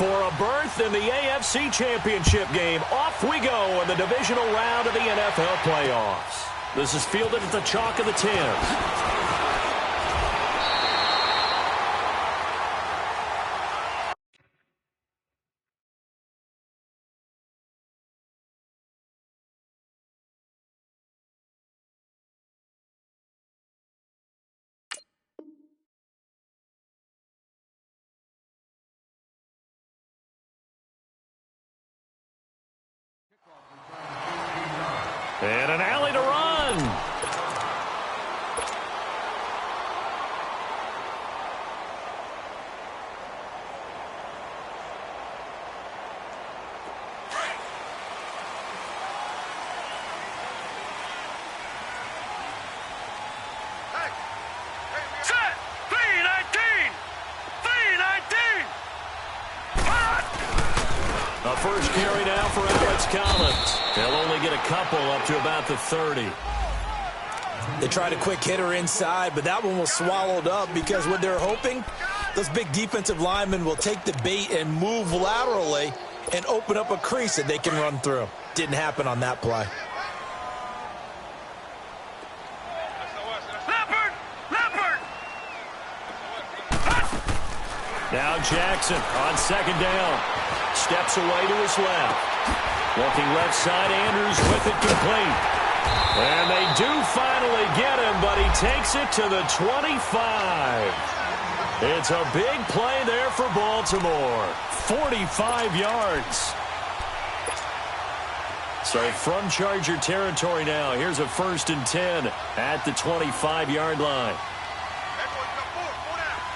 for a berth in the AFC Championship game. Off we go in the divisional round of the NFL playoffs. This is fielded at the chalk of the 10. And an alley to run. Set! 319! 319! A first carry now for Alex Collins. They'll only get a couple up to about the 30. They tried a quick hitter inside, but that one was swallowed up because what they're hoping, those big defensive linemen will take the bait and move laterally and open up a crease that they can run through. Didn't happen on that play. Leopard! Now Jackson on second down. Steps away to his left. Looking left side, Andrews with it complete. And they do finally get him, but he takes it to the 25. It's a big play there for Baltimore. 45 yards. So from Charger territory now, here's a 1st and 10 at the 25-yard line.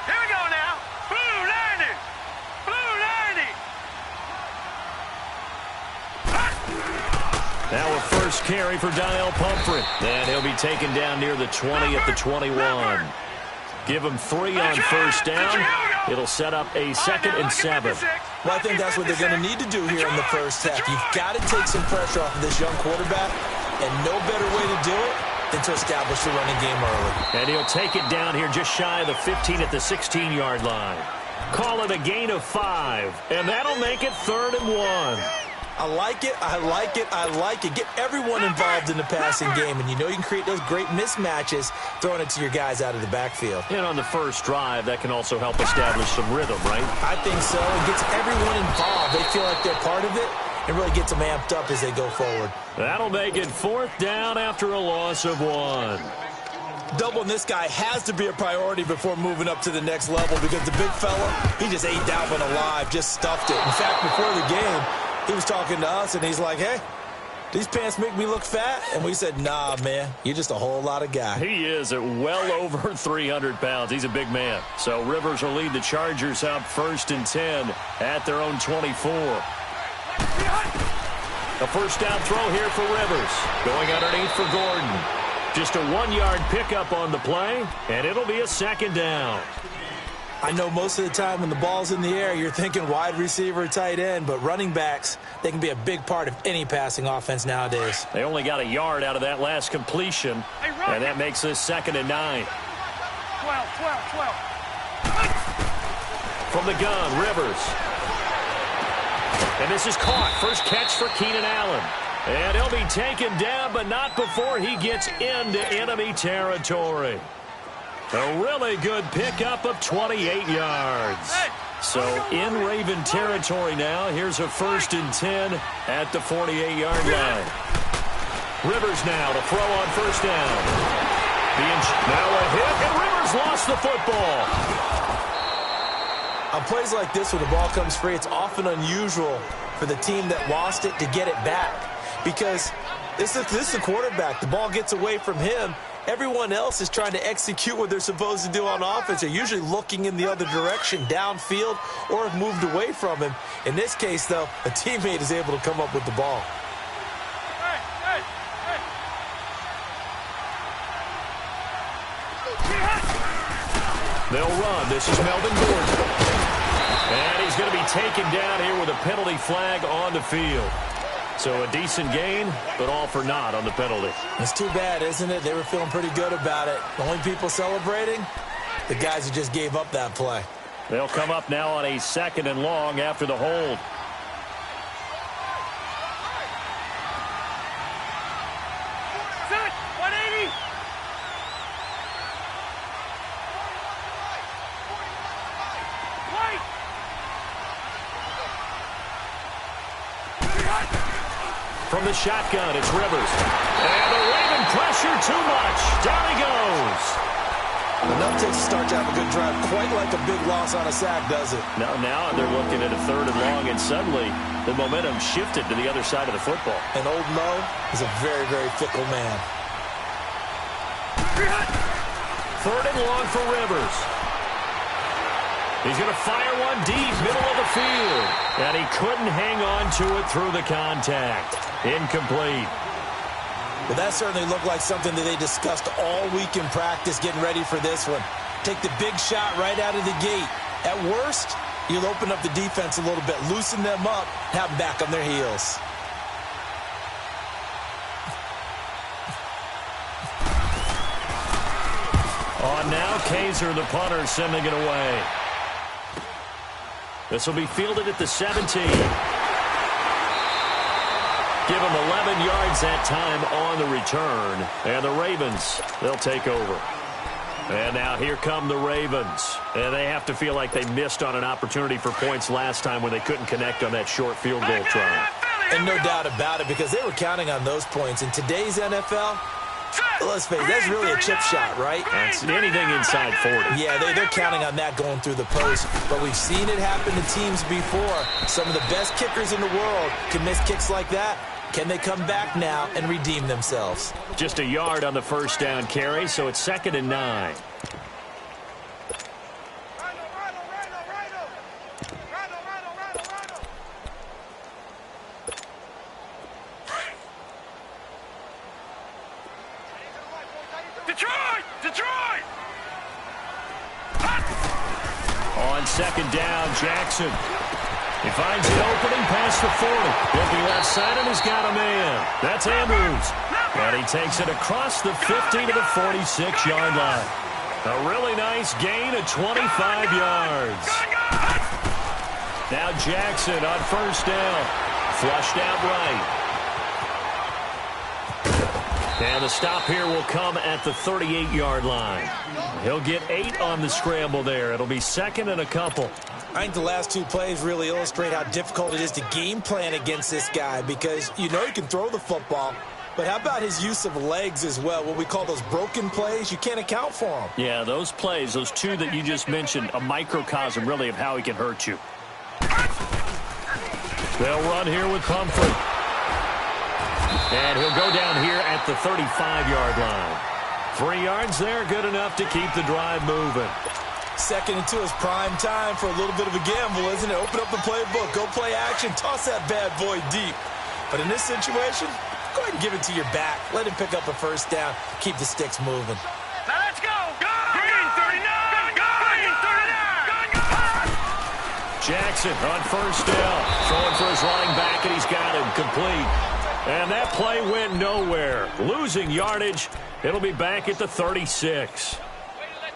Here we go now. Blue 90! Now a first carry for Donnell Pumphrey. And he'll be taken down near the 20 at the 21. Give him 3 on first down. It'll set up a 2nd and 7. Well, I think that's what they're going to need to do here in the first half. You've got to take some pressure off of this young quarterback, and no better way to do it than to establish the running game early. And he'll take it down here just shy of the 15 at the 16-yard line. Call it a gain of 5, and that'll make it 3rd and 1. I like it. Get everyone involved in the passing game, and you know you can create those great mismatches throwing it to your guys out of the backfield. And on the first drive, that can also help establish some rhythm, right? I think so. It gets everyone involved. They feel like they're part of it, and really gets them amped up as they go forward. That'll make it 4th down after a loss of 1. Doubling this guy has to be a priority before moving up to the next level because the big fella, he just ate that one alive, just stuffed it. In fact, before the game, he was talking to us, and he's like, hey, these pants make me look fat? And we said, nah, man, you're just a whole lot of guy. He is at well over 300 pounds. He's a big man. So Rivers will lead the Chargers up 1st and 10 at their own 24. A first down throw here for Rivers. Going underneath for Gordon. Just a 1-yard pickup on the play, and it'll be a 2nd down. I know most of the time when the ball's in the air, you're thinking wide receiver, tight end, but running backs, they can be a big part of any passing offense nowadays. They only got a yard out of that last completion, and that makes this 2nd and 9. 12. From the gun, Rivers. And this is caught. First catch for Keenan Allen. And he'll be taken down, but not before he gets into enemy territory. A really good pickup of 28 yards. So in Raven territory now, here's a 1st and 10 at the 48-yard line. Rivers now to throw on first down. Now a hit, and Rivers lost the football. On plays like this where the ball comes free, it's often unusual for the team that lost it to get it back. Because this is the quarterback. The ball gets away from him. Everyone else is trying to execute what they're supposed to do on offense. They're usually looking in the other direction, downfield, or have moved away from him. In this case, though, a teammate is able to come up with the ball. They'll run. This is Melvin Gordon. And he's going to be taken down here with a penalty flag on the field. So a decent gain, but all for naught on the penalty. It's too bad, isn't it? They were feeling pretty good about it. The only people celebrating, the guys who just gave up that play. They'll come up now on a 2nd and long after the hold. Set. 180. Wait. From the shotgun, it's Rivers. And the Raven pressure too much. Down he goes. Enough takes to start to have a good drive. Quite like a big loss on a sack, does it? Now they're looking at a 3rd and long, and suddenly the momentum shifted to the other side of the football. And Old Mo is a very, very fickle man. 3rd and long for Rivers. He's going to fire one deep, middle of the field. And he couldn't hang on to it through the contact. Incomplete. But that certainly looked like something that they discussed all week in practice getting ready for this one. Take the big shot right out of the gate. At worst, you'll open up the defense a little bit, loosen them up, have them back on their heels. On now, Kaiser, the punter, sending it away. This will be fielded at the 17. Give them 11 yards that time on the return. And the Ravens, they'll take over. And now here come the Ravens. And they have to feel like they missed on an opportunity for points last time when they couldn't connect on that short field goal try. And no doubt about it, because they were counting on those points. In today's NFL, let's face it, that's really a chip shot, right? That's anything inside 40. Yeah, they're counting on that going through the post. But we've seen it happen to teams before. Some of the best kickers in the world can miss kicks like that. Can they come back now and redeem themselves? Just a yard on the 1st down carry, so it's 2nd and 9. Detroit! On 2nd down, Jackson. He finds an opening past the 40. Looking left side, and he's got a man. That's Andrews. And he takes it across the 50 to the 46-yard line. A really nice gain of 25 yards. Now Jackson on 1st down. Flushed out right. And the stop here will come at the 38-yard line. He'll get 8 on the scramble there. It'll be 2nd and a couple. I think the last 2 plays really illustrate how difficult it is to game plan against this guy, because you know he can throw the football, but how about his use of legs as well? What we call those broken plays, you can't account for them. Yeah, those plays, those 2 that you just mentioned, a microcosm really of how he can hurt you. They'll run here with Pumphrey. And he'll go down here at the 35-yard line. 3 yards there, good enough to keep the drive moving. 2nd and 2 is prime time for a little bit of a gamble, isn't it? Open up the playbook, go play action, toss that bad boy deep. But in this situation, go ahead and give it to your back. Let him pick up a 1st down, keep the sticks moving. Now let's go! Green 39! Green 39! Jackson on 1st down. Throwing for his running back, and he's got him complete. And that play went nowhere. Losing yardage. It'll be back at the 36.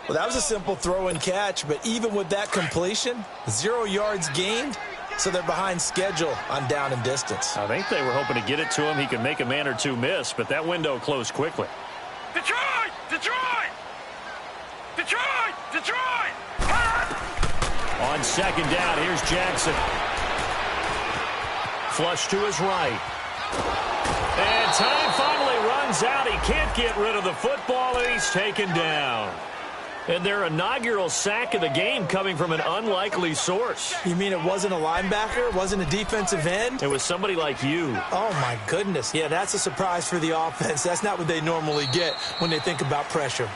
Well, that was a simple throw and catch, but even with that completion, 0 yards gained, so they're behind schedule on down and distance. I think they were hoping to get it to him. He could make a man or 2 miss, but that window closed quickly. Detroit! Detroit! Detroit! Detroit! On 2nd down, here's Jackson. Flush to his right. And time finally runs out. He can't get rid of the football, and he's taken down. And their inaugural sack of the game coming from an unlikely source. You mean it wasn't a linebacker? It wasn't a defensive end? It was somebody like you. Oh, my goodness. Yeah, that's a surprise for the offense. That's not what they normally get when they think about pressure.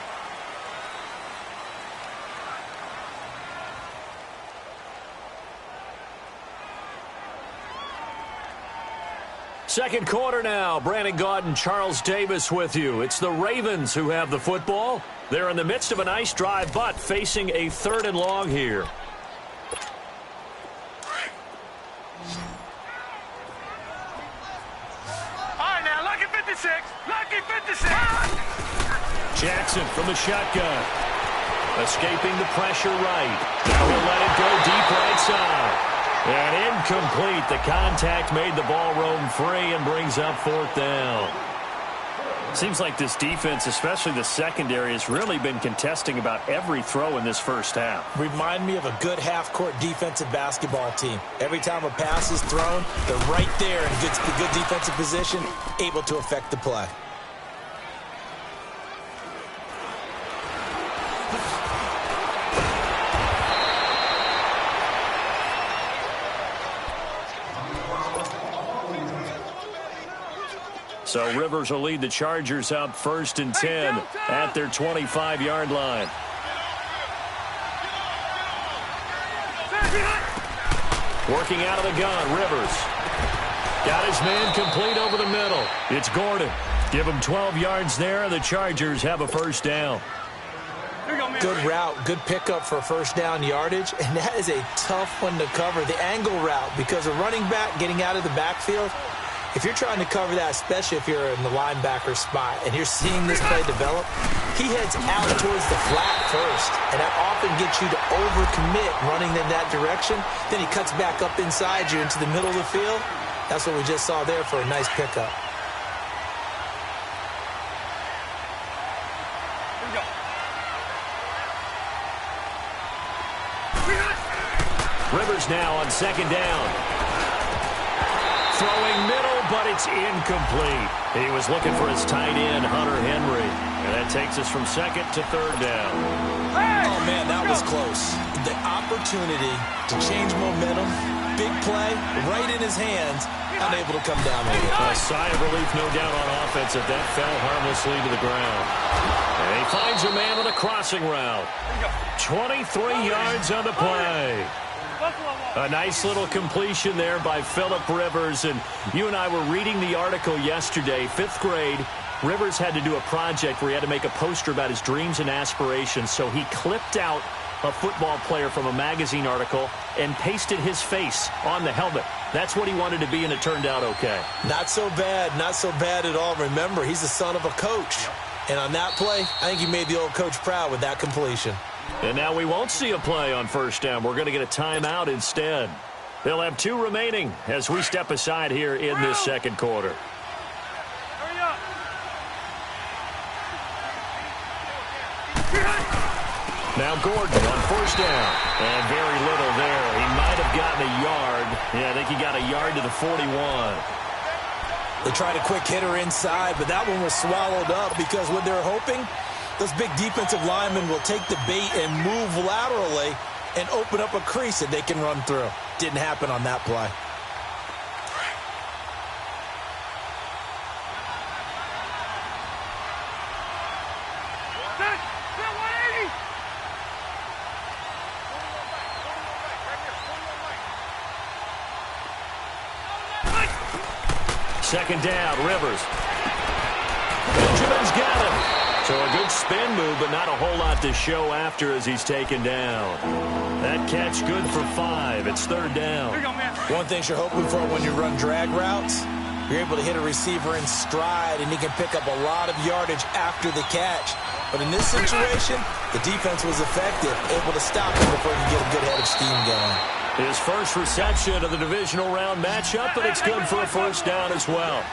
Second quarter now. Brandon Gaudin, Charles Davis with you. It's the Ravens who have the football. They're in the midst of a nice drive, but facing a 3rd and long here. All right, now, lucky 56. Lucky 56. Jackson from the shotgun. Escaping the pressure right. Now he'll let it go deep right side. And incomplete. The contact made the ball roam free and brings up 4th down. Seems like this defense, especially the secondary, has really been contesting about every throw in this first half. Remind me of a good half-court defensive basketball team. Every time a pass is thrown, they're right there in good defensive position, able to affect the play. So Rivers will lead the Chargers up 1st and 10 at their 25-yard line. Working out of the gun, Rivers. Got his man complete over the middle. It's Gordon. Give him 12 yards there, and the Chargers have a 1st down. Good route, good pickup for 1st down yardage, and that is a tough one to cover, the angle route, because a running back getting out of the backfield, if you're trying to cover that, especially if you're in the linebacker spot and you're seeing this play develop, he heads out towards the flat first, and that often gets you to overcommit running in that direction. Then he cuts back up inside you into the middle of the field. That's what we just saw there for a nice pickup. Rivers now on 2nd down. Throwing middle, but it's incomplete. He was looking for his tight end, Hunter Henry. And that takes us from 2nd to 3rd down. Oh, man, that was close. The opportunity to change momentum, big play, right in his hands, unable to come down with it. A sigh of relief, no doubt, on offense if that fell harmlessly to the ground. And he finds a man on a crossing route. 23 yards on the play. A nice little completion there by Phillip Rivers. And you and I were reading the article yesterday, 5th grade. Rivers had to do a project where he had to make a poster about his dreams and aspirations. So he clipped out a football player from a magazine article and pasted his face on the helmet. That's what he wanted to be, and it turned out okay. Not so bad at all. Remember, he's the son of a coach. And on that play, I think he made the old coach proud with that completion. And now we won't see a play on 1st down. We're going to get a timeout instead. They'll have 2 remaining as we step aside here in this 2nd quarter. Now Gordon on 1st down. And very little there. He might have gotten a yard. Yeah, I think he got a yard to the 41. They tried a quick hitter inside, but that one was swallowed up because what they're hoping, those big defensive linemen will take the bait and move laterally and open up a crease that they can run through. Didn't happen on that play. Second down, Rivers. Benjamin's got him. So a good spin move, but not a whole lot to show after as he's taken down. That catch good for 5. It's 3rd down. One thing you're hoping for when you run drag routes, you're able to hit a receiver in stride, and he can pick up a lot of yardage after the catch. But in this situation, the defense was effective, able to stop him before he can get a good head of steam going. His first reception of the divisional round matchup, but it's good for a 1st down as well.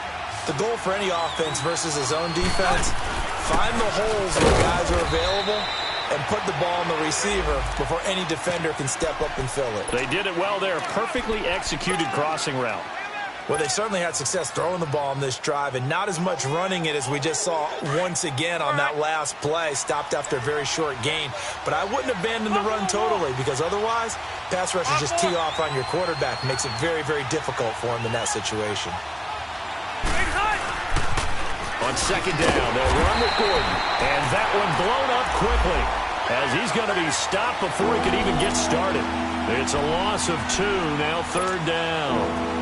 The goal for any offense versus his own defense, find the holes where guys are available and put the ball on the receiver before any defender can step up and fill it. They did it well there. Perfectly executed crossing route. Well, they certainly had success throwing the ball on this drive and not as much running it as we just saw once again on that last play. Stopped after a very short gain. But I wouldn't abandon the run totally because otherwise, pass rushers just tee off on your quarterback. Makes it very, very difficult for him in that situation. On 2nd down, they'll run with Gordon. And that one blown up quickly as he's going to be stopped before he can even get started. It's a loss of 2, now 3rd down.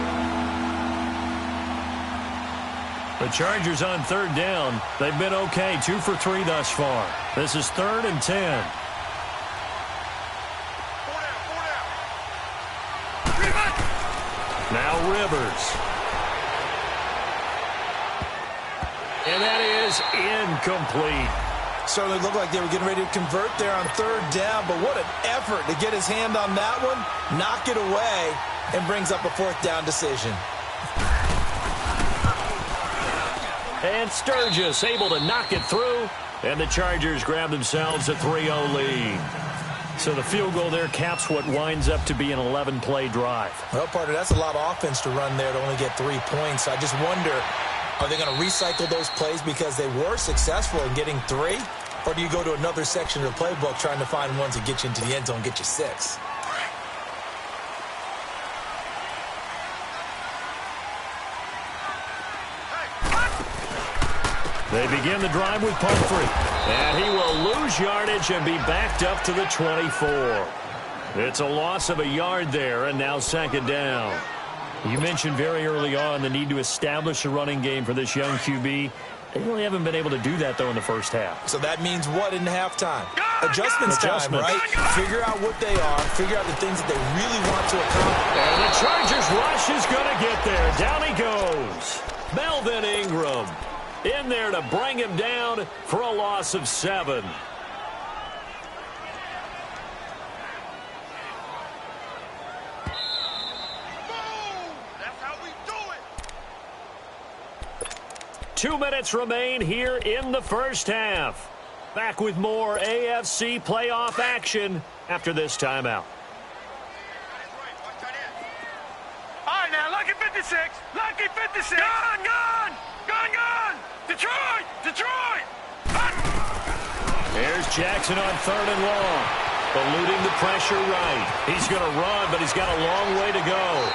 The Chargers on 3rd down. They've been okay, 2 for 3 thus far. This is 3rd and 10. Now Rivers. And that is incomplete. Certainly looked like they were getting ready to convert there on third down, but what an effort to get his hand on that one, knock it away, and brings up a fourth down decision. And Sturgis able to knock it through, and the Chargers grab themselves a 3-0 lead. So the field goal there caps what winds up to be an 11-play drive. Well, partner, that's a lot of offense to run there to only get 3 points. I just wonder, are they going to recycle those plays because they were successful in getting 3? Or do you go to another section of the playbook trying to find ones that get you into the end zone and get you 6? They begin the drive with Pumphrey. And he will lose yardage and be backed up to the 24. It's a loss of a yard there, and now second down. You mentioned very early on the need to establish a running game for this young QB. They really haven't been able to do that, though, in the first half. So that means what in halftime? Adjustments time, right? Figure out what they are. Figure out the things that they really want to accomplish. And the Chargers rush is going to get there. Down he goes. Melvin Ingram in there to bring him down for a loss of 7. That's how we do it. 2 minutes remain here in the first half. Back with more AFC playoff action after this timeout. All right, now, lucky 56. Lucky 56. Gone, gone. Gone, gone. Detroit. Detroit. Here's Jackson on 3rd and long. Eluding the pressure right. He's going to run, but he's got a long way to go.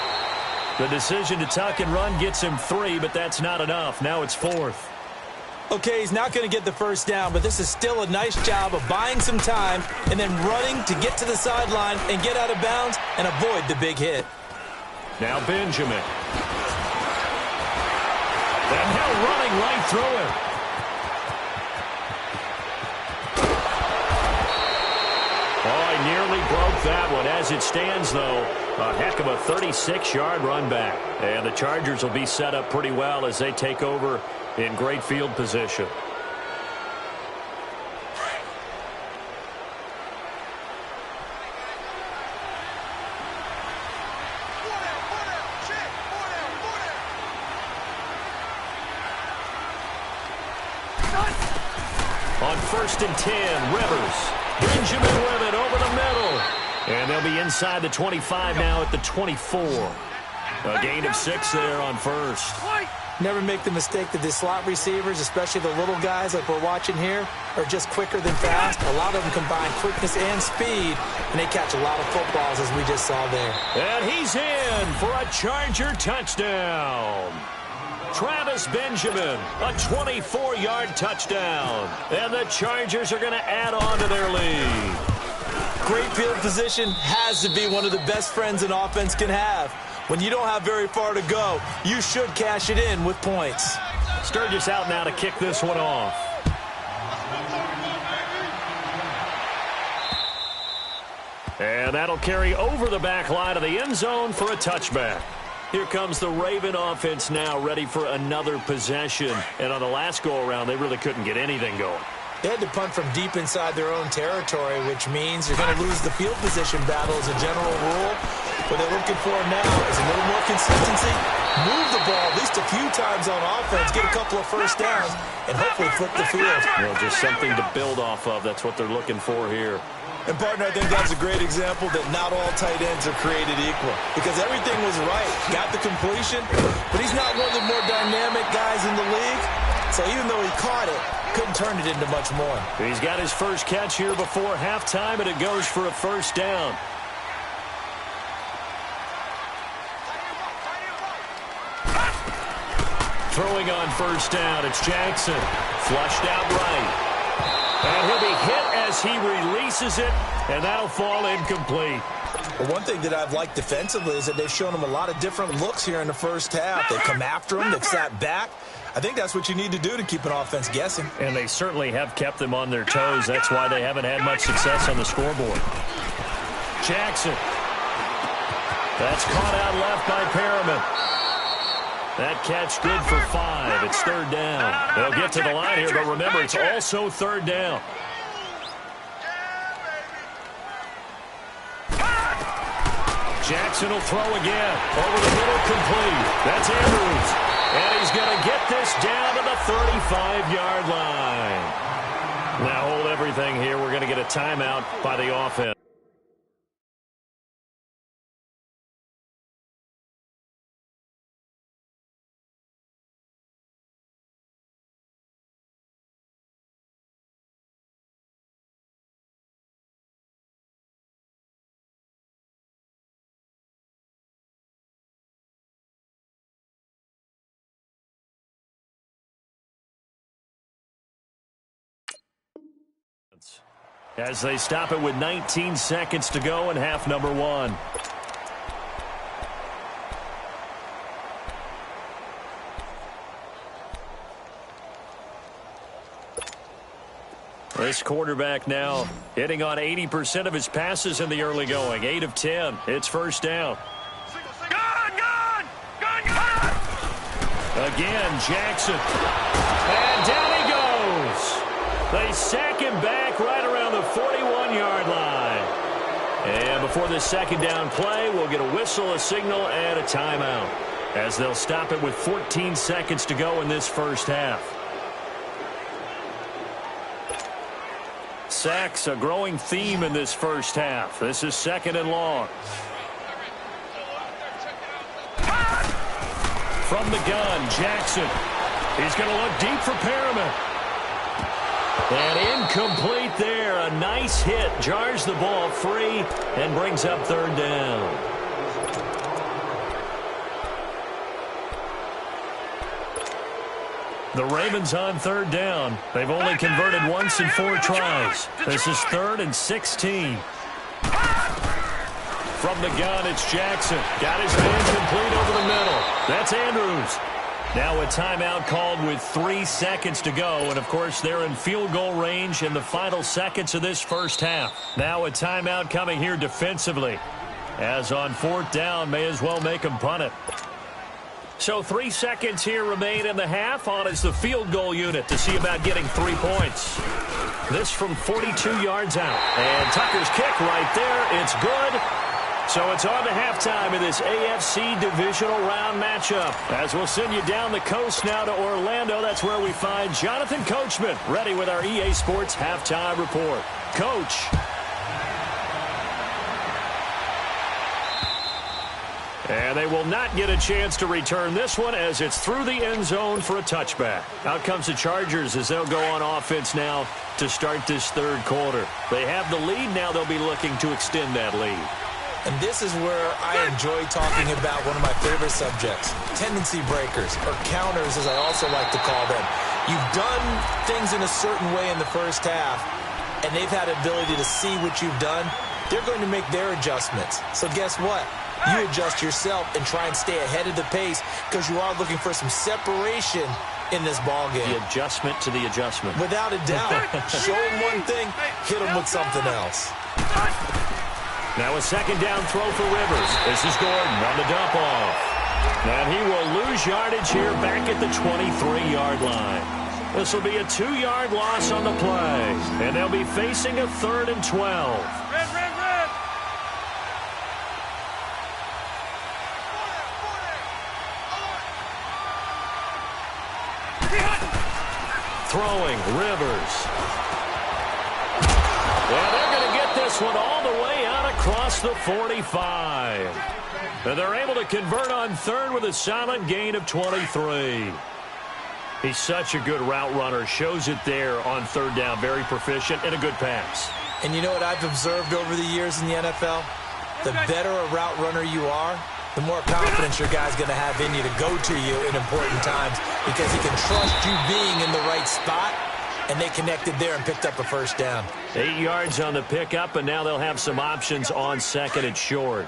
The decision to tuck and run gets him 3, but that's not enough. Now it's 4th. Okay, he's not going to get the first down, but this is still a nice job of buying some time and then running to get to the sideline and get out of bounds and avoid the big hit. Now Benjamin. And Hill running right through him. Oh, he nearly broke that one. As it stands, though, a heck of a 36-yard run back. And the Chargers will be set up pretty well as they take over in great field position. On 1st and 10, Rivers. Benjamin with it over the middle. And they'll be inside the 25 now at the 24. A gain of 6 there on 1st. Never make the mistake that the slot receivers, especially the little guys like we're watching here, are just quicker than fast. A lot of them combine quickness and speed, and they catch a lot of footballs, as we just saw there. And he's in for a Charger touchdown. Travis Benjamin, a 24-yard touchdown. And the Chargers are going to add on to their lead. Great field position has to be one of the best friends an offense can have. When you don't have very far to go, you should cash it in with points. Sturgis out now to kick this one off. And that'll carry over the back line of the end zone for a touchback. Here comes the Raven offense now, ready for another possession. And on the last go-around, they really couldn't get anything going. They had to punt from deep inside their own territory, which means you're going to lose the field position battle as a general rule. What they're looking for now is a little more consistency, move the ball at least a few times on offense, get a couple of first downs, and hopefully flip the field. Well, just something to build off of. That's what they're looking for here. And, partner, I think that's a great example that not all tight ends are created equal, because everything was right. Got the completion, but he's not one of the more dynamic guys in the league. So even though he caught it, couldn't turn it into much more. He's got his first catch here before halftime, and it goes for a first down. Throwing on first down, it's Jackson. Flushed out right. And he'll be hit as he releases it, and that'll fall incomplete. Well, one thing that I've liked defensively is that they've shown him a lot of different looks here in the first half. They've come after him. They've sat back. I think that's what you need to do to keep an offense guessing. And they certainly have kept them on their toes. That's why they haven't had much success on the scoreboard. Jackson. That's caught out left by Perriman. That catch good for 5. It's third down. They'll get to the line here, but remember, it's also third down. Jackson will throw again. Over the middle, complete. That's Andrews. And he's going to get this down to the 35-yard line. Now hold everything here. We're going to get a timeout by the offense. As they stop it with 19 seconds to go in half number 1. This quarterback now hitting on 80% of his passes in the early going. 8 of 10. It's first down. Gone! Again, Jackson. And down he goes. They sack him back right around the 41-yard line. And before this second down play, we'll get a whistle, a signal, and a timeout, as they'll stop it with 14 seconds to go in this first half. Sacks, a growing theme in this first half. This is second and long. From the gun, Jackson. He's going to look deep for Perriman. And incomplete there. A nice hit. Jars the ball free and brings up third down. The Ravens on third down. They've only converted once in 4 tries. This is 3rd and 16. From the gun, it's Jackson. Got his man complete over the middle. That's Andrews. Now a timeout called with 3 seconds to go. And, of course, they're in field goal range in the final seconds of this first half. Now a timeout coming here defensively. As on 4th down, may as well make them punt it. So 3 seconds here remain in the half. On is the field goal unit to see about getting 3 points. This from 42 yards out. And Tucker's kick right there. It's good. So it's on to halftime in this AFC divisional round matchup. As we'll send you down the coast now to Orlando, that's where we find Jonathan Coachman, ready with our EA Sports halftime report. Coach. And they will not get a chance to return this one as it's through the end zone for a touchback. Out comes the Chargers as they'll go on offense now to start this third quarter. They have the lead. Now they'll be looking to extend that lead. And this is where I enjoy talking about one of my favorite subjects, tendency breakers, or counters as I also like to call them. You've done things in a certain way in the first half, and they've had the ability to see what you've done. They're going to make their adjustments. So guess what? You adjust yourself and try and stay ahead of the pace because you are looking for some separation in this ball game. The adjustment to the adjustment. Without a doubt. Show them one thing, hit them with something else. Now a second down throw for Rivers. This is Gordon on the dump off. And he will lose yardage here back at the 23-yard line. This will be a 2-yard loss on the play. And they'll be facing a 3rd and 12. Red. Throwing, Rivers. Well, they're going to get this one all the way out across the 45. And they're able to convert on 3rd with a solid gain of 23. He's such a good route runner. Shows it there on 3rd down. Very proficient and a good pass. And you know what I've observed over the years in the NFL? The better a route runner you are, the more confidence your guy's going to have in you to go to you in important times because he can trust you being in the right spot, and they connected there and picked up a first down. 8 yards on the pickup, and now they'll have some options on 2nd and short.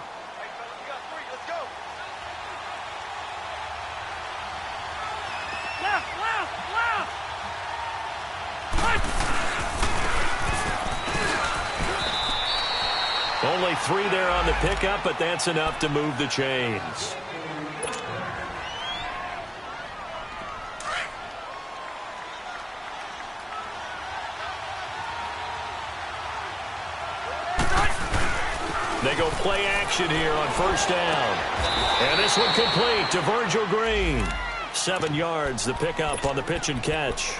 Only 3 there on the pickup, but that's enough to move the chains. They go play action here on first down. And this one complete to Virgil Green. 7 yards, the pickup on the pitch and catch.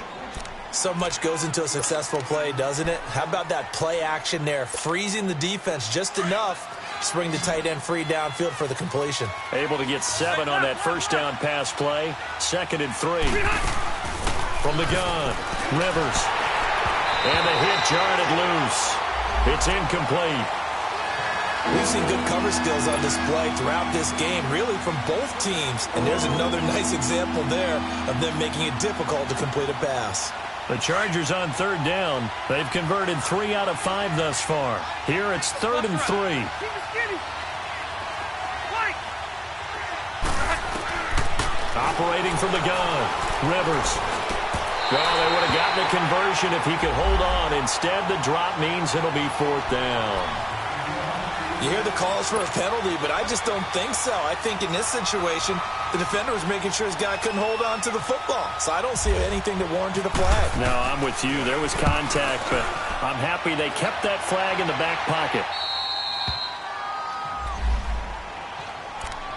So much goes into a successful play, doesn't it? How about that play action there? Freezing the defense just enough to bring the tight end free downfield for the completion. Able to get 7 on that first down pass play. 2nd and 3. From the gun, Rivers. And the hit jarred it loose. It's incomplete. We've seen good cover skills on display throughout this game, really from both teams. And there's another nice example there of them making it difficult to complete a pass. The Chargers on 3rd down. They've converted 3 out of 5 thus far. Here it's 3rd and 3. Operating from the gun, Rivers. Oh, they would have gotten a conversion if he could hold on. Instead, the drop means it'll be 4th down. You hear the calls for a penalty, but I just don't think so. I think in this situation, the defender was making sure his guy couldn't hold on to the football. So I don't see anything that warranted a flag. No, I'm with you. There was contact, but I'm happy they kept that flag in the back pocket.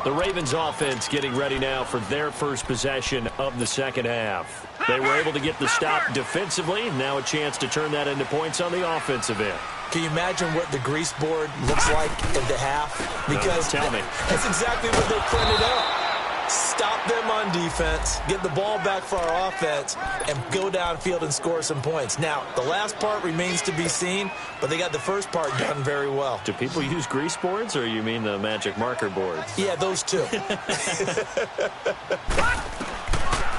The Ravens offense getting ready now for their first possession of the second half. They were able to get the stop defensively. Now a chance to turn that into points on the offensive end. Can you imagine what the grease board looks like at the half? Because tell me. That's exactly what they printed up. Stop them on defense, get the ball back for our offense, and go downfield and score some points. Now, the last part remains to be seen, but they got the first part done very well. Do people use grease boards, or you mean the magic marker boards? Yeah, those two.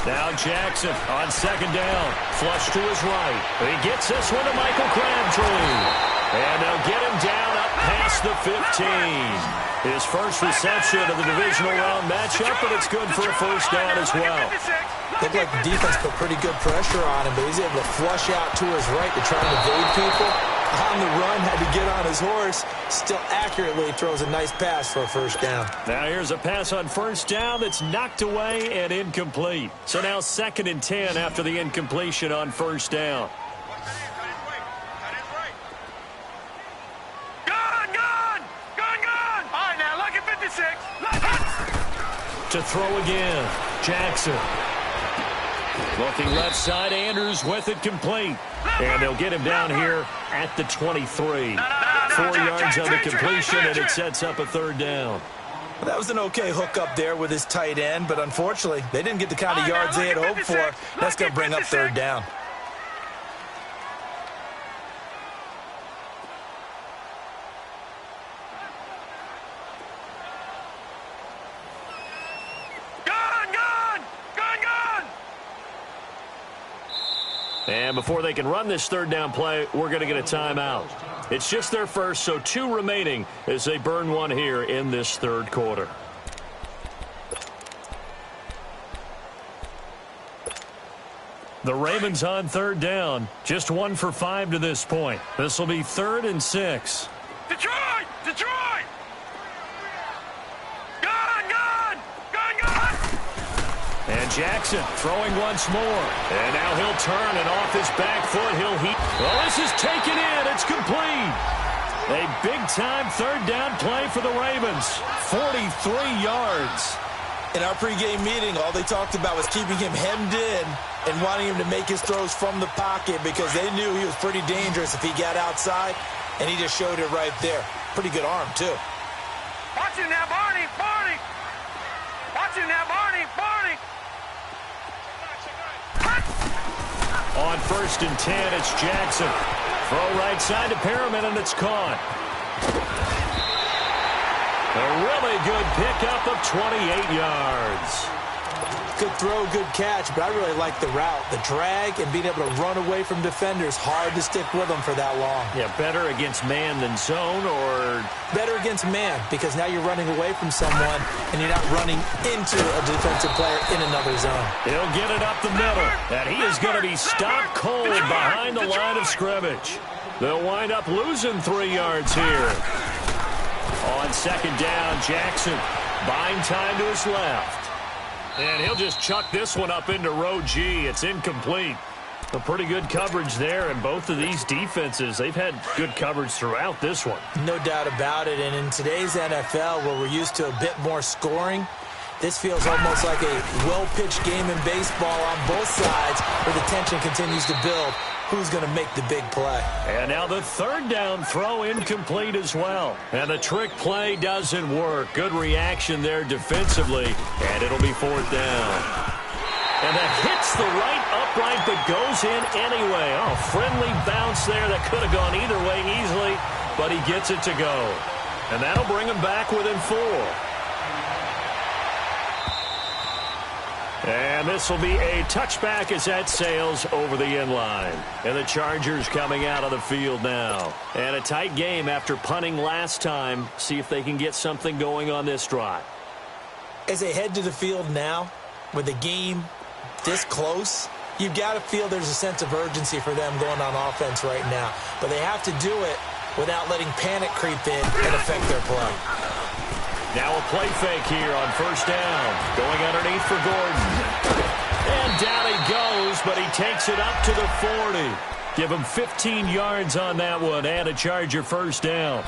Now Jackson on 2nd down. Flush to his right. He gets this one to Michael Crabtree. And they'll get him down up past the 15. His first reception of the divisional round matchup, but it's good for a first down as well. Looked like the defense put pretty good pressure on him, but he's able to flush out to his right to try and evade people. On the run, had to get on his horse. Still accurately throws a nice pass for a first down. Now here's a pass on first down that's knocked away and incomplete. So now 2nd and 10 after the incompletion on first down. To throw again, Jackson. Looking left side, Andrews with it complete. And they'll get him down here at the 23. 4 yards on the completion, and it sets up a 3rd down. Well, that was an okay hook up there with his tight end, but unfortunately, they didn't get the kind of yards they had hoped for. That's going to bring up 3rd down. And before they can run this 3rd down play, we're going to get a timeout. It's just their first, so 2 remaining as they burn one here in this 3rd quarter. The Ravens on 3rd down. Just 1 for 5 to this point. This will be 3rd and 6. Detroit! Detroit! And Jackson throwing once more. And now he'll turn, and off his back foot, he'll heat. Well, this is taken in. It's complete. A big-time 3rd down play for the Ravens. 43 yards. In our pregame meeting, all they talked about was keeping him hemmed in and wanting him to make his throws from the pocket because they knew he was pretty dangerous if he got outside, and he just showed it right there. Pretty good arm, too. Watch it now, Barney! Barney! Watch it now, Barney! Barney! On 1st and 10, it's Jackson. Throw right side to Perriman, and it's caught. A really good pickup of 28 yards. Good throw, good catch, but I really like the route. The drag and being able to run away from defenders, hard to stick with them for that long. Yeah, better against man than zone, or? Better against man, because now you're running away from someone and you're not running into a defensive player in another zone. He'll get it up the middle, and he is going to be stopped cold behind the line of scrimmage. They'll wind up losing 3 yards here. On 2nd down, Jackson buying time to his left. And he'll just chuck this one up into row G. It's incomplete. A pretty good coverage there, and both of these defenses, they've had good coverage throughout this one. No doubt about it, and in today's NFL, where we're used to a bit more scoring, this feels almost like a well-pitched game in baseball on both sides, where the tension continues to build. Who's going to make the big play? And now the third down throw incomplete as well. And the trick play doesn't work. Good reaction there defensively, and it'll be fourth down. And that hits the right upright but goes in anyway. Oh, friendly bounce there that could have gone either way easily, but he gets it to go. And that'll bring him back within 4. And this will be a touchback as that sails over the end line. And the Chargers coming out of the field now. And a tight game after punting last time. See if they can get something going on this drive. As they head to the field now, with the game this close, you've got to feel there's a sense of urgency for them going on offense right now. But they have to do it without letting panic creep in and affect their play. Now a play fake here on first down. Going underneath for Gordon. And down he goes, but he takes it up to the 40. Give him 15 yards on that one and a Charger first down.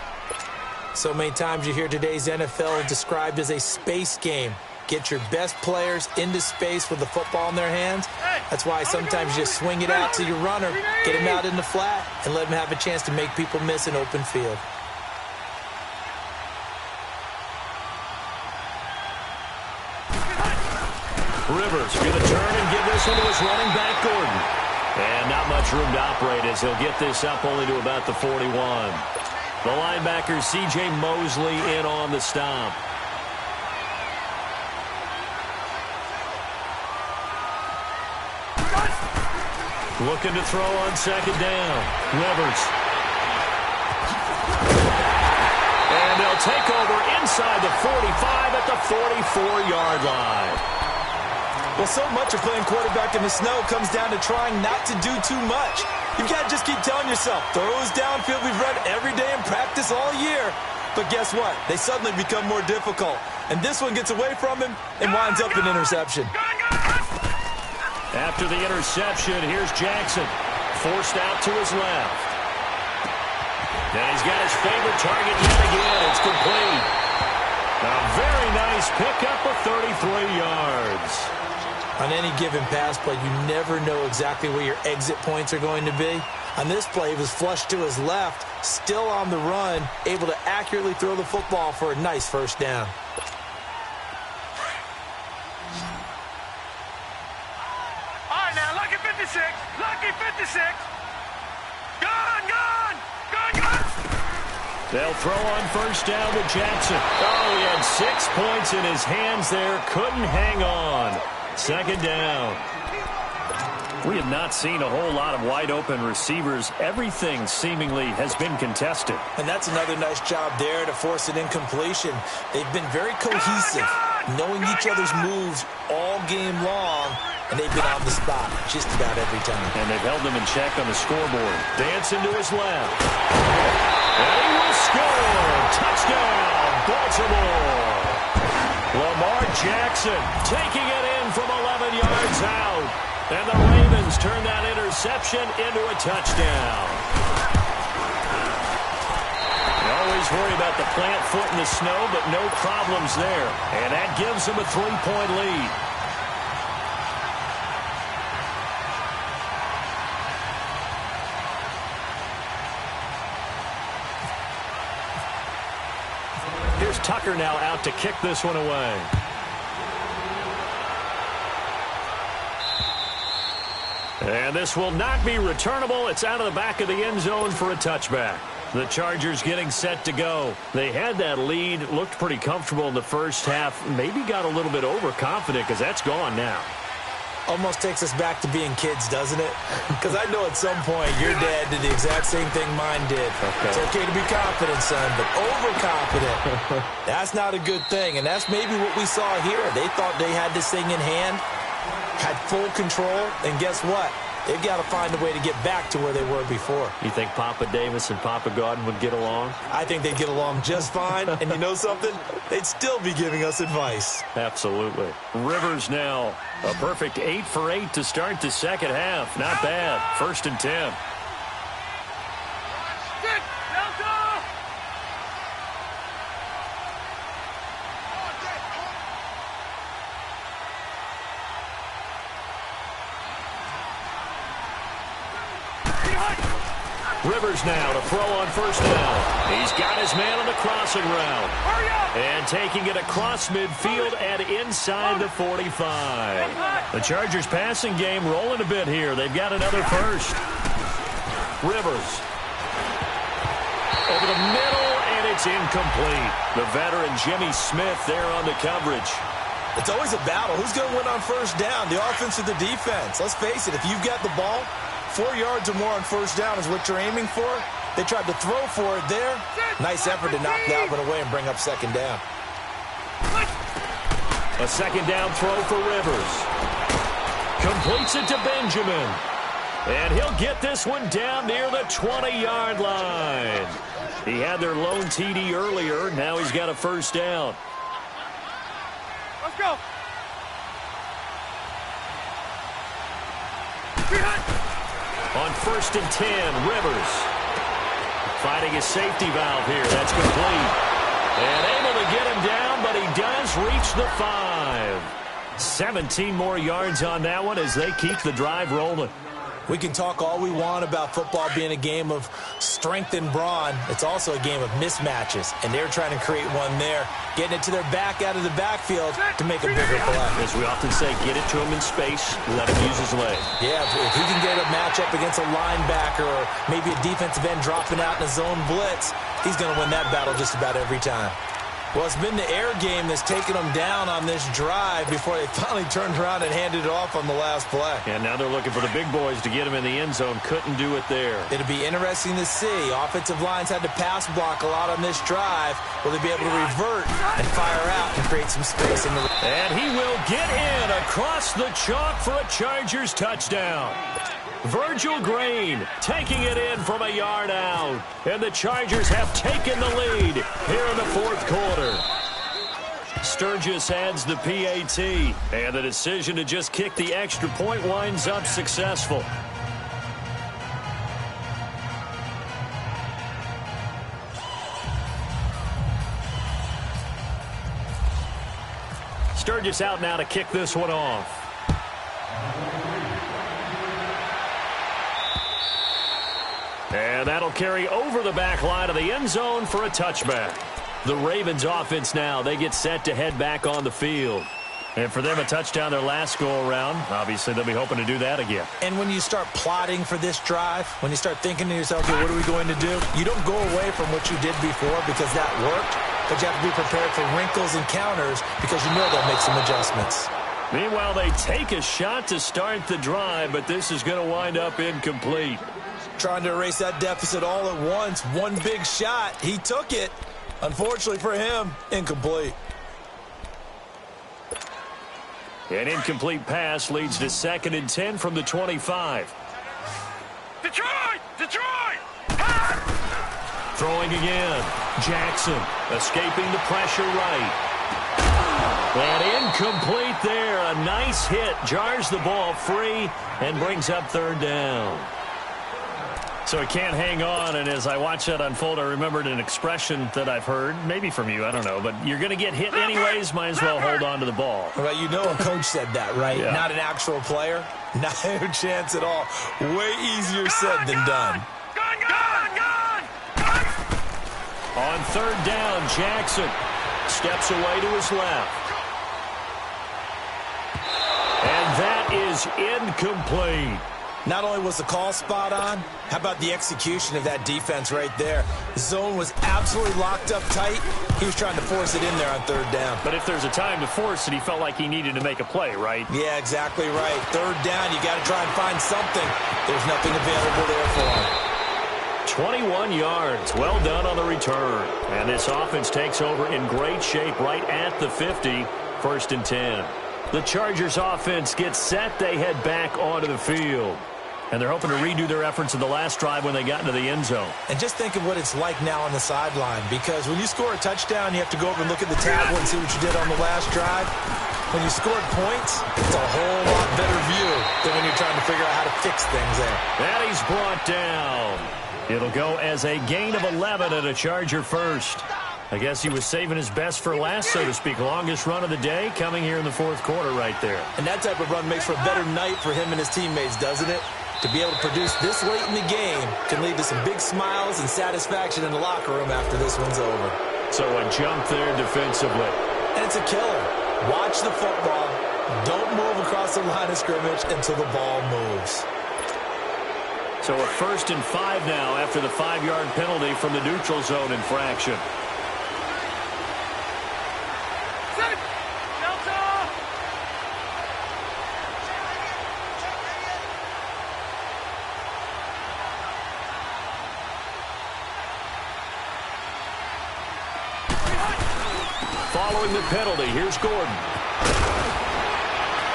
So many times you hear today's NFL described as a space game. Get your best players into space with the football in their hands. That's why sometimes you just swing it out to your runner, get him out in the flat, and let him have a chance to make people miss an open field. Rivers going to turn and give this one to his running back, Gordon. And not much room to operate as he'll get this up only to about the 41. The linebacker, C.J. Mosley, in on the stop. Looking to throw on second down. Rivers. And they'll take over inside the 45 at the 44-yard line. Well, so much of playing quarterback in the snow comes down to trying not to do too much. You've got to just keep telling yourself, throws downfield we've read every day in practice all year. But guess what? They suddenly become more difficult. And this one gets away from him and winds up an interception. After the interception, here's Jackson. Forced out to his left. And he's got his favorite target yet again. It's complete. A very nice pickup of 33 yards. On any given pass play, you never know exactly where your exit points are going to be. On this play, he was flushed to his left, still on the run, able to accurately throw the football for a nice first down. All right, now, lucky 56. Lucky 56. Gone, gone. Gone, gone. They'll throw on first down to Jackson. Oh, he had 6 points in his hands there. Couldn't hang on. Second down. We have not seen a whole lot of wide-open receivers. Everything seemingly has been contested. And that's another nice job there to force an incompletion. They've been very cohesive, knowing each other's moves all game long, and they've been on the spot just about every time. And they've held them in check on the scoreboard. Dancing to his left. And he will score. Touchdown, Baltimore. Lamar Jackson taking it in from 11 yards out. And the Ravens turn that interception into a touchdown. You always worry about the plant foot in the snow, but no problems there. And that gives them a 3-point lead. Here's Tucker now out to kick this one away. And this will not be returnable. It's out of the back of the end zone for a touchback. The Chargers getting set to go. They had that lead, looked pretty comfortable in the first half. Maybe got a little bit overconfident because that's gone now. Almost takes us back to being kids, doesn't it? Because I know at some point your dad did the exact same thing mine did. Okay. It's okay to be confident, son, but overconfident, that's not a good thing. And that's maybe what we saw here. They thought they had this thing in hand, had full control, and guess what? they've got to find a way to get back to where they were before. You think Papa Davis and Papa Gordon would get along? I think they'd get along just fine, and you know something? They'd still be giving us advice. Absolutely. Rivers now, a perfect 8 for 8 to start the second half. Not bad. 1st and 10. Rivers now to throw on 1st down. He's got his man on the crossing route. And taking it across midfield and inside the 45. The Chargers passing game rolling a bit here. They've got another first. Rivers. Over the middle, and it's incomplete. The veteran Jimmy Smith there on the coverage. It's always a battle. Who's going to win on 1st down, the offense or the defense? Let's face it, if you've got the ball, 4 yards or more on 1st down is what you're aiming for. They tried to throw for it there. Nice effort to knock that one away and bring up 2nd down. A 2nd down throw for Rivers. Completes it to Benjamin. And he'll get this one down near the 20-yard line. He had their lone TD earlier. Now he's got a 1st down. Let's go. On 1st and 10, Rivers fighting a safety valve here. That's complete. And able to get him down, but he does reach the 5. 17 more yards on that one as they keep the drive rolling. We can talk all we want about football being a game of strength and brawn. It's also a game of mismatches, and they're trying to create one there, getting it to their back out of the backfield to make a bigger play. As we often say, get it to him in space, let him use his leg. Yeah, if he can get a matchup against a linebacker or maybe a defensive end dropping out in a zone blitz, he's going to win that battle just about every time. Well, it's been the air game that's taken them down on this drive before they finally turned around and handed it off on the last play. And now they're looking for the big boys to get him in the end zone. Couldn't do it there. It'll be interesting to see. Offensive lines had to pass block a lot on this drive. Will they be able to revert and fire out and create some space in the... And he will get in across the chalk for a Chargers touchdown. Virgil Green taking it in from a yard out. And the Chargers have taken the lead here in the 4th quarter. Sturgis adds the PAT. And the decision to just kick the extra point winds up successful. Sturgis out now to kick this one off. And that'll carry over the back line of the end zone for a touchback. The Ravens offense now, they get set to head back on the field. And for them, a touchdown their last go-around. Obviously, they'll be hoping to do that again. And when you start plotting for this drive, when you start thinking to yourself, okay, what are we going to do? You don't go away from what you did before because that worked, but you have to be prepared for wrinkles and counters because you know they'll make some adjustments. Meanwhile, they take a shot to start the drive, but this is going to wind up incomplete. Trying to erase that deficit all at once. One big shot. He took it. Unfortunately for him, incomplete. An incomplete pass leads to 2nd and 10 from the 25. Detroit! Detroit! Throwing again. Jackson escaping the pressure right. And incomplete there. A nice hit. Jars the ball free and brings up 3rd down. So he can't hang on, and as I watch that unfold, I remembered an expression that I've heard, maybe from you, I don't know, but you're going to get hit anyways, might as well hold on to the ball. Well, you know a coach said that, right? Yeah. Not an actual player. No chance at all. Way easier said than done. On 3rd down, Jackson steps away to his left. And that is incomplete. Not only was the call spot on, how about the execution of that defense right there? The zone was absolutely locked up tight. He was trying to force it in there on 3rd down. But if there's a time to force it, he felt like he needed to make a play, right? Yeah, exactly right. 3rd down, you got to try and find something. There's nothing available there for him. 21 yards. Well done on the return. And this offense takes over in great shape right at the 50. 1st and 10. The Chargers offense gets set. They head back onto the field. And they're hoping to redo their efforts in the last drive when they got into the end zone. And just think of what it's like now on the sideline, because when you score a touchdown, you have to go over and look at the tablet and see what you did on the last drive. When you scored points, it's a whole lot better view than when you're trying to figure out how to fix things there. And he's brought down. It'll go as a gain of 11 and a Charger first. I guess he was saving his best for last, so to speak. Longest run of the day coming here in the fourth quarter right there. And that type of run makes for a better night for him and his teammates, doesn't it? To be able to produce this late in the game can lead to some big smiles and satisfaction in the locker room after this one's over. So a jump there defensively. And it's a killer. Watch the football. Don't move across the line of scrimmage until the ball moves. So a 1st and 5 now after the 5-yard penalty from the neutral zone infraction. Following the penalty, here's Gordon.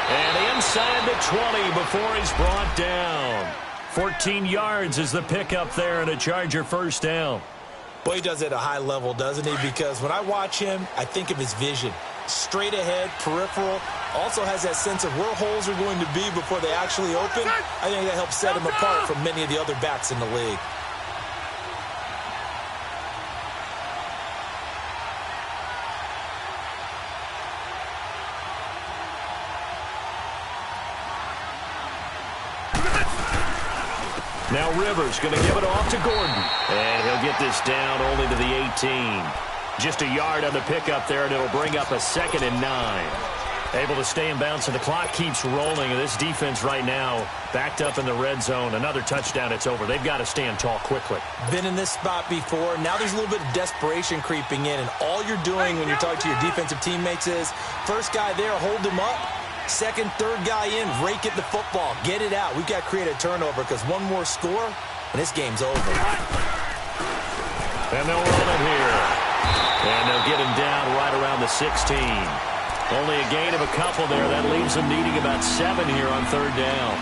And inside the 20 before he's brought down. 14 yards is the pickup there and a Charger first down. Boy, he does it at a high level, doesn't he? Because when I watch him, I think of his vision. Straight ahead, peripheral. Also has that sense of where holes are going to be before they actually open. I think that helps set him apart from many of the other backs in the league. Now Rivers going to give it off to Gordon. And he'll get this down only to the 18. Just a yard on the pickup there, and it'll bring up a 2nd and 9. Able to stay in bounds, and the clock keeps rolling. And this defense right now backed up in the red zone. Another touchdown, it's over. They've got to stand tall quickly. Been in this spot before. Now there's a little bit of desperation creeping in. And all you're doing when you're talking to your defensive teammates is, first guy there, hold him up. Second, third guy in, rake at the football. Get it out. We've got to create a turnover because one more score, and this game's over. And they'll run it here. And they'll get him down right around the 16. Only a gain of a couple there. That leaves them needing about 7 here on 3rd down.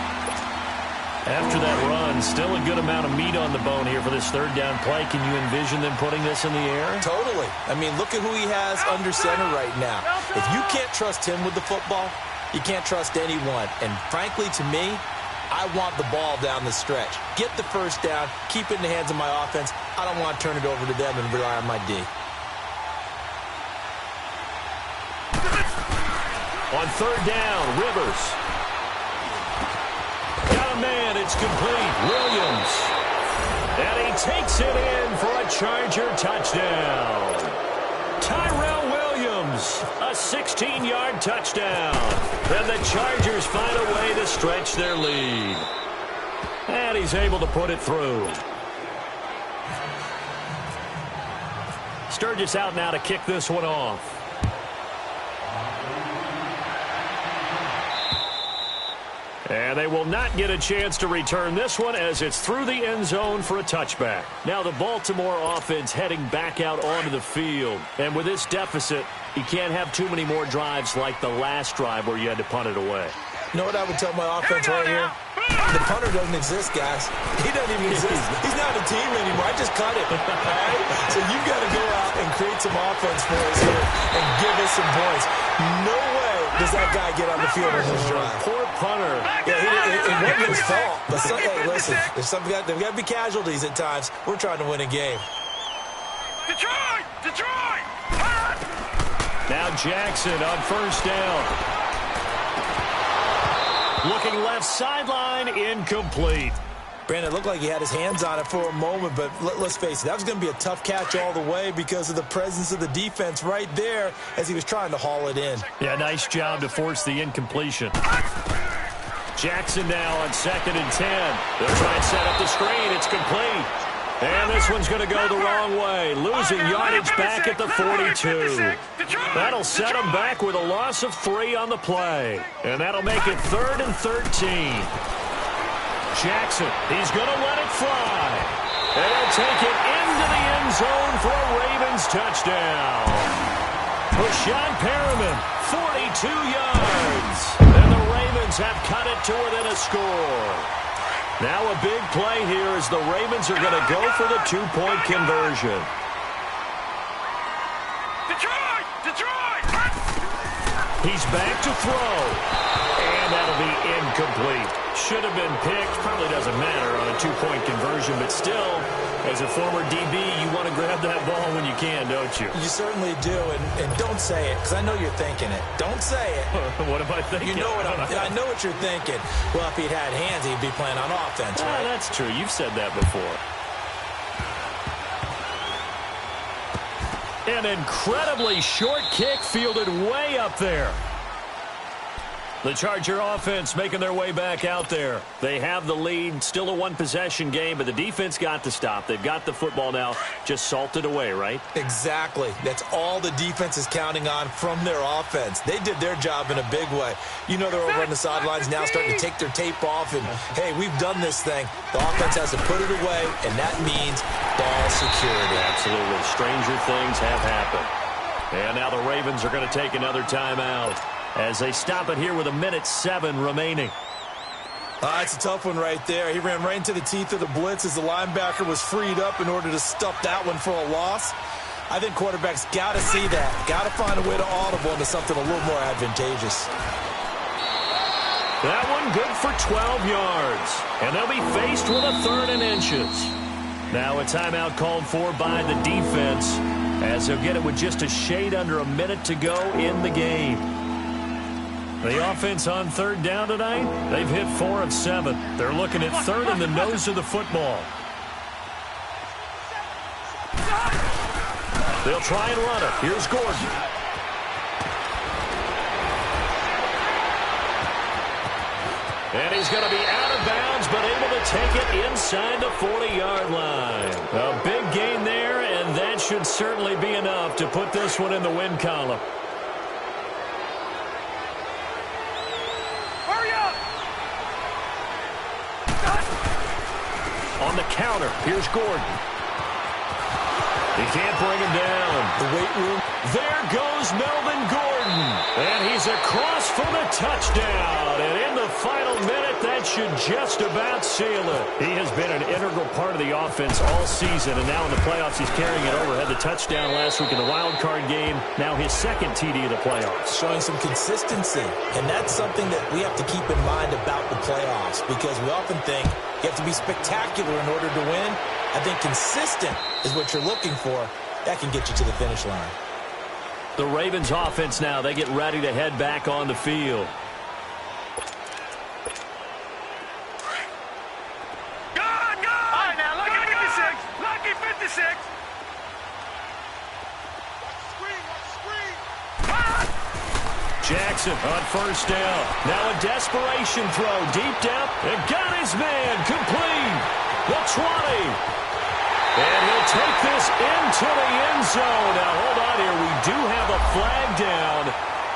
After that run, still a good amount of meat on the bone here for this 3rd down play. Can you envision them putting this in the air? Totally. I mean, look at who he has under center right now. If you can't trust him with the football, you can't trust anyone. And frankly, to me, I want the ball down the stretch. Get the first down, keep it in the hands of my offense. I don't want to turn it over to them and rely on my D. On 3rd down, Rivers. Got a man, it's complete. Williams. And he takes it in for a Charger touchdown. Tyrell Williams, a 16-yard touchdown. And the Chargers find a way to stretch their lead. And he's able to put it through. Sturgis out now to kick this one off. And they will not get a chance to return this one as it's through the end zone for a touchback. Now the Baltimore offense heading back out onto the field. And with this deficit, you can't have too many more drives like the last drive where you had to punt it away. You know what I would tell my offense right here? The punter doesn't exist, guys. He doesn't even exist. He's not a team anymore. I just cut him. All right? So you've got to go out and create some offense for us here and give us some points. No way does that guy get on the field on this drive. Poor punter. Yeah, it wasn't his fault. But hey, listen, there's got to be casualties at times. We're trying to win a game. Detroit! Detroit! Now Jackson on 1st down. Looking left sideline, incomplete. Brandon, it looked like he had his hands on it for a moment, but let's face it, that was going to be a tough catch all the way because of the presence of the defense right there as he was trying to haul it in. Yeah, nice job to force the incompletion. Jackson now on 2nd and 10. They'll try and set up the screen. It's complete. And this one's going to go the wrong way. Losing yardage back at the 42. That'll set them back with a loss of 3 on the play. And that'll make it 3rd and 13. Jackson, he's going to let it fly. And he'll take it into the end zone for a Ravens touchdown. Rashawn Perriman, 42 yards. And the Ravens have cut it to within a score. Now a big play here as the Ravens are going to go for the two-point conversion. Detroit! Detroit! He's back to throw. And that'll be incomplete. Should have been picked. Probably doesn't matter on a two-point conversion, but still, as a former DB, you want to grab that ball when you can, don't you? You certainly do, and don't say it, because I know you're thinking it. Don't say it. What am I thinking? You know what I know what you're thinking. Well, if he'd had hands, he'd be playing on offense, right? That's true. You've said that before. An incredibly short kick fielded way up there. The Charger offense making their way back out there. They have the lead. Still a one-possession game, but the defense got to stop. They've got the football now. Just salted away, right? Exactly. That's all the defense is counting on from their offense. They did their job in a big way. You know they're over on the sidelines now starting to take their tape off, and, hey, we've done this thing. The offense has to put it away, and that means ball security. Absolutely. Stranger things have happened. And now the Ravens are going to take another timeout as they stop it here with 1:07 remaining. It's a tough one right there. He ran right into the teeth of the blitz as the linebacker was freed up in order to stuff that one for a loss. I think quarterbacks got to see that. Got to find a way to audible into something a little more advantageous. That one good for 12 yards. And they'll be faced with a 3rd and inches. Now a timeout called for by the defense as they'll get it with just a shade under a minute to go in the game. The offense on 3rd down tonight, they've hit 4 of 7. They're looking at 3rd in the nose of the football. They'll try and run it. Here's Gordon. And he's going to be out of bounds, but able to take it inside the 40-yard line. A big gain there, and that should certainly be enough to put this one in the win column. On the counter, here's Gordon. He can't bring him down. The weight room. There goes Melvin Gordon. And he's across for the touchdown. And in the final minute, that should just about seal it. He has been an integral part of the offense all season. And now in the playoffs, he's carrying it over. Had the touchdown last week in the wild card game. Now his 2nd TD of the playoffs. Showing some consistency. And that's something that we have to keep in mind about the playoffs. Because we often think you have to be spectacular in order to win. I think consistent is what you're looking for. That can get you to the finish line. The Ravens offense now, they get ready to head back on the field. Gone! All right, now, lucky 56. Lucky 56. Jackson on 1st down. Now a desperation throw deep down. And got his man complete. The 20. And he'll take this into the end zone. Now, hold on here. We do have a flag down.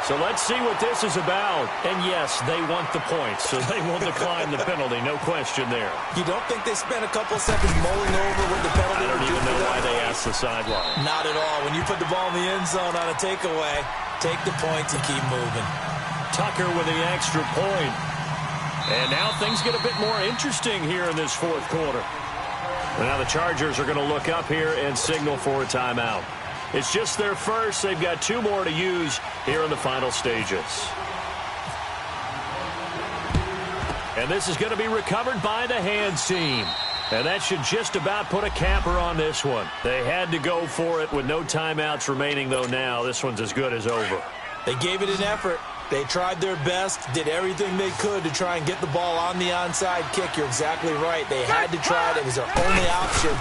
So let's see what this is about. And, yes, they want the points, so they will decline the penalty. No question there. You don't think they spent a couple seconds mulling over what the penalty I don't even know why they asked the sideline. Not at all. When you put the ball in the end zone on a takeaway, take the points and keep moving. Tucker with the extra point. And now things get a bit more interesting here in this 4th quarter. Now the Chargers are going to look up here and signal for a timeout. It's just their first. They've got 2 more to use here in the final stages. And this is going to be recovered by the hands team. And that should just about put a capper on this one. They had to go for it with no timeouts remaining, though now this one's as good as over. They gave it an effort. They tried their best, did everything they could to try and get the ball on the onside kick. You're exactly right. They had to try it. It was their only option.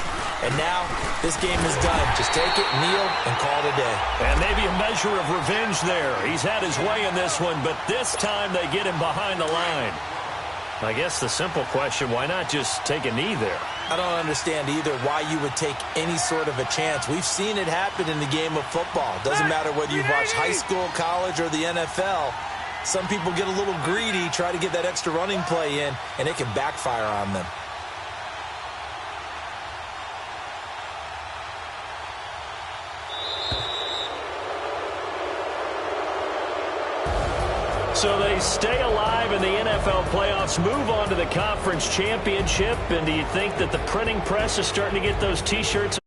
And now this game is done. Just take it, kneel, and call it a day. And maybe a measure of revenge there. He's had his way in this one, but this time they get him behind the line. I guess the simple question, why not just take a knee there? I don't understand either why you would take any sort of a chance. We've seen it happen in the game of football. Doesn't matter whether you've watched high school, college, or the NFL. Some people get a little greedy, try to get that extra running play in, and it can backfire on them. So they stay alive in the NFL playoffs, move on to the conference championship, and do you think that the printing press is starting to get those T-shirts